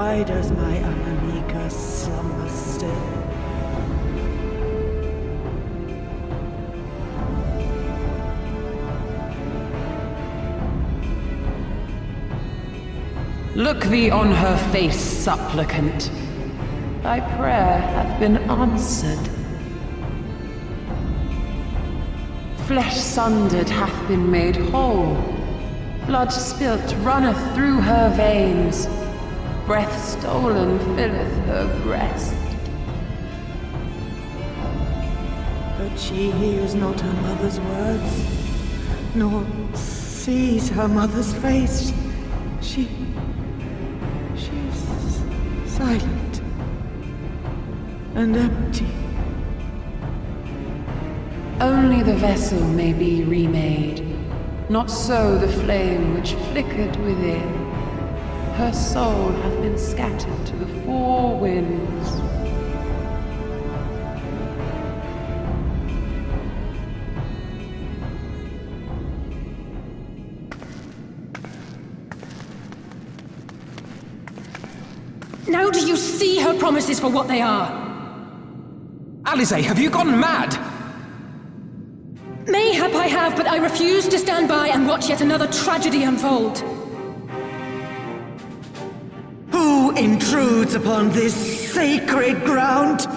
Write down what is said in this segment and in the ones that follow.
Why does my Ananika slumber still? Look thee on her face, supplicant. Thy prayer hath been answered. Flesh sundered hath been made whole. Blood spilt runneth through her veins. Breath stolen filleth her breast. But she hears not her mother's words, nor sees her mother's face. She's silent and empty. Only the vessel may be remade, not so the flame which flickered within. Her soul hath been scattered to the four winds. Now do you see her promises for what they are? Alisaie, have you gone mad? Mayhap I have, but I refuse to stand by and watch yet another tragedy unfold. Who intrudes upon this sacred ground?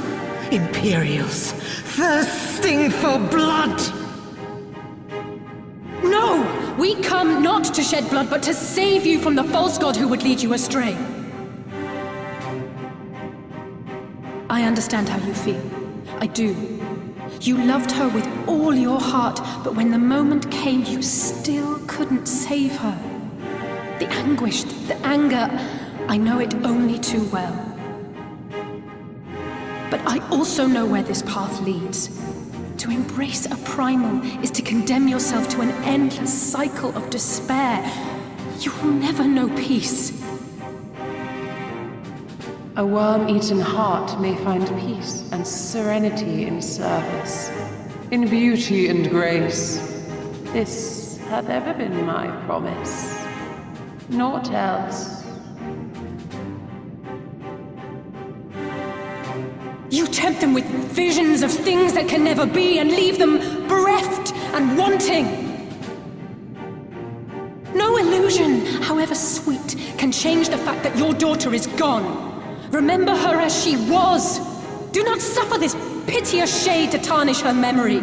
Imperials, thirsting for blood! No! We come not to shed blood, but to save you from the false god who would lead you astray. I understand how you feel. I do. You loved her with all your heart, but when the moment came, you still couldn't save her. The anguish, the anger, I know it only too well. But I also know where this path leads. To embrace a primal is to condemn yourself to an endless cycle of despair. You will never know peace. A worm-eaten heart may find peace and serenity in service, in beauty and grace. This hath ever been my promise. Naught else. You tempt them with visions of things that can never be and leave them bereft and wanting. No illusion, however sweet, can change the fact that your daughter is gone. Remember her as she was. Do not suffer this piteous shade to tarnish her memory.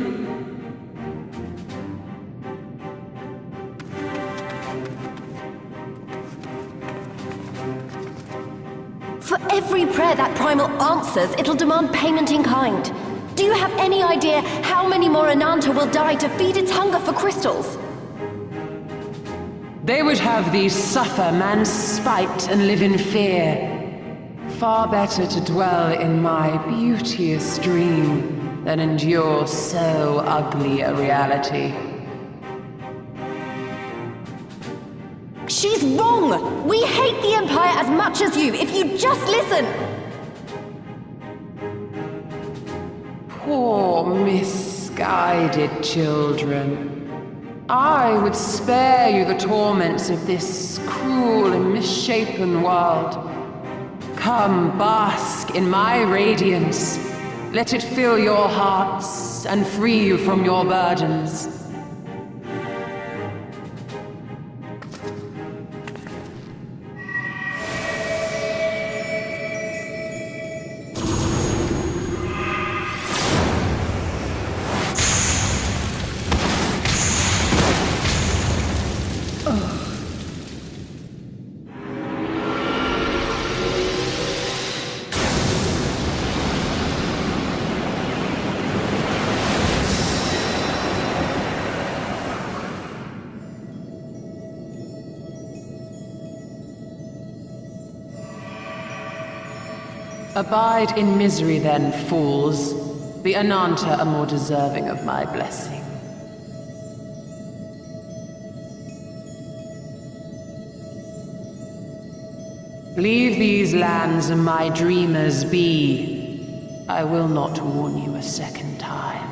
For every prayer that primal answers, it'll demand payment in kind. Do you have any idea how many more Ananta will die to feed its hunger for crystals? They would have thee suffer man's spite and live in fear. Far better to dwell in my beauteous dream than endure so ugly a reality. She's wrong! We hate the Empire as much as you, if you just listen! Poor misguided children. I would spare you the torments of this cruel and misshapen world. Come, bask in my radiance. Let it fill your hearts and free you from your burdens. Abide in misery then, fools. The Ananta are more deserving of my blessing. Leave these lands and my dreamers be. I will not warn you a second time.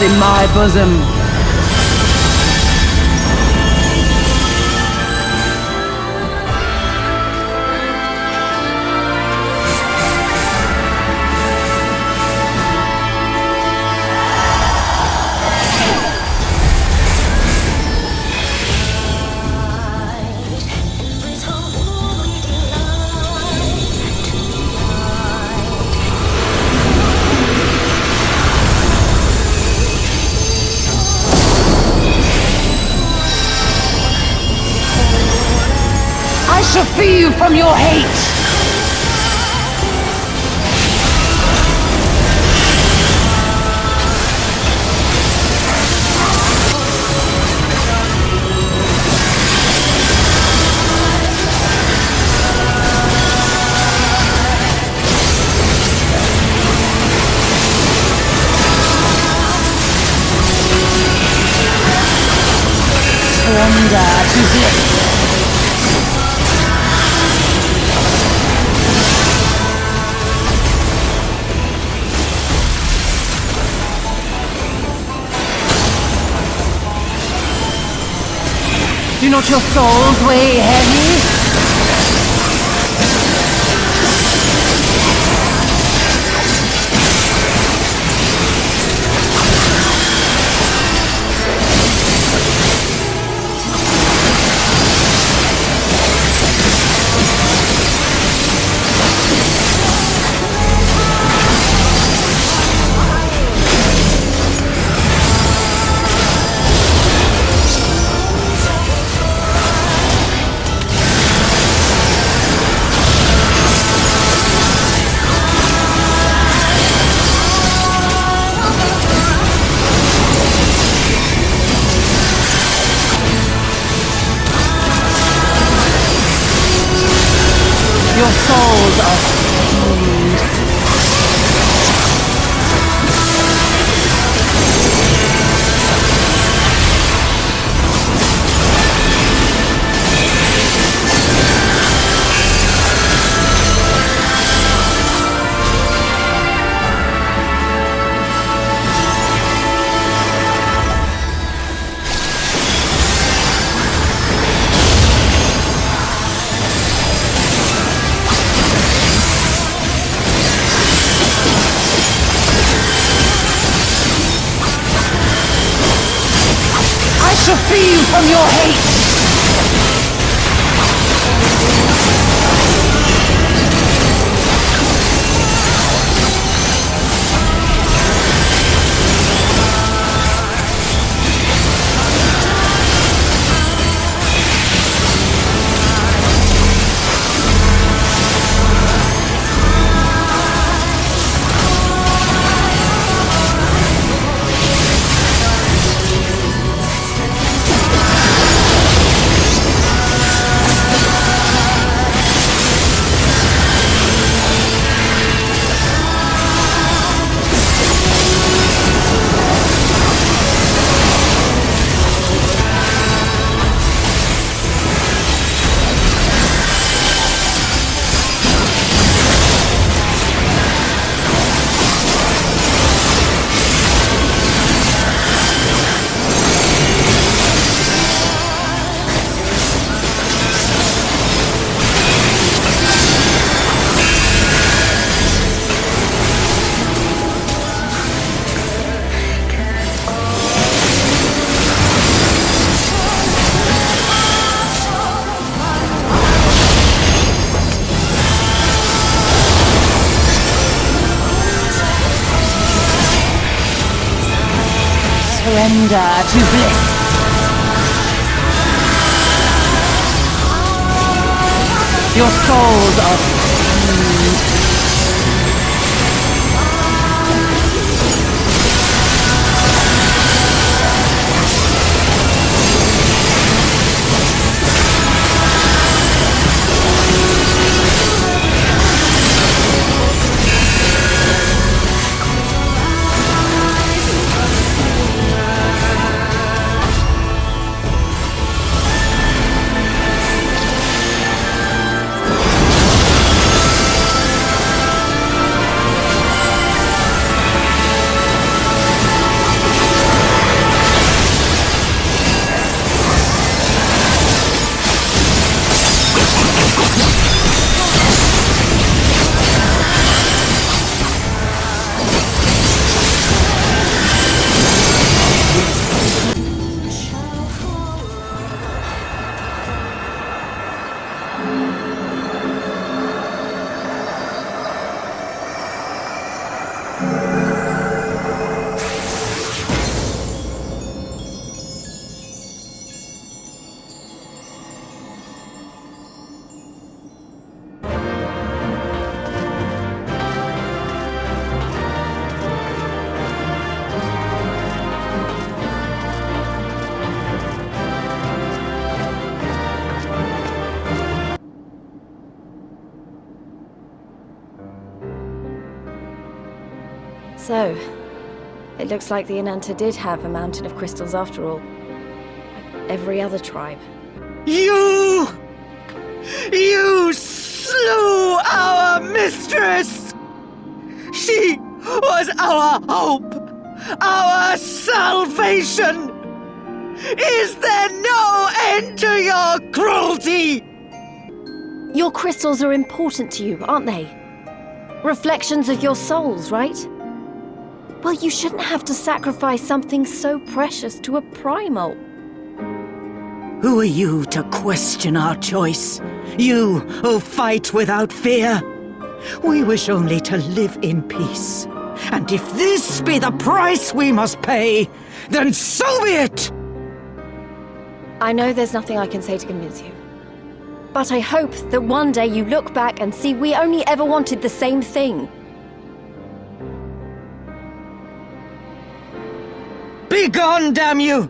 hearts in my bosom. I shall free you from your hate! Surrender to bliss! Do not your souls weigh heavy? Your souls are stained. I shall free you from your hate! Surrender to bliss. Your souls are stained. So, it looks like the Ananta did have a mountain of crystals after all. Like every other tribe. You slew our mistress! She was our hope, our salvation! Is there no end to your cruelty? Your crystals are important to you, aren't they? Reflections of your souls, right? Well, you shouldn't have to sacrifice something so precious to a primal. Who are you to question our choice? You who fight without fear? We wish only to live in peace. And if this be the price we must pay, then so be it! I know there's nothing I can say to convince you. But I hope that one day you look back and see we only ever wanted the same thing. Begone, damn you!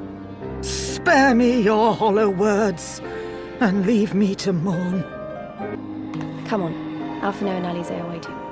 Spare me your hollow words, and leave me to mourn. Come on, Alphino and Alize await you.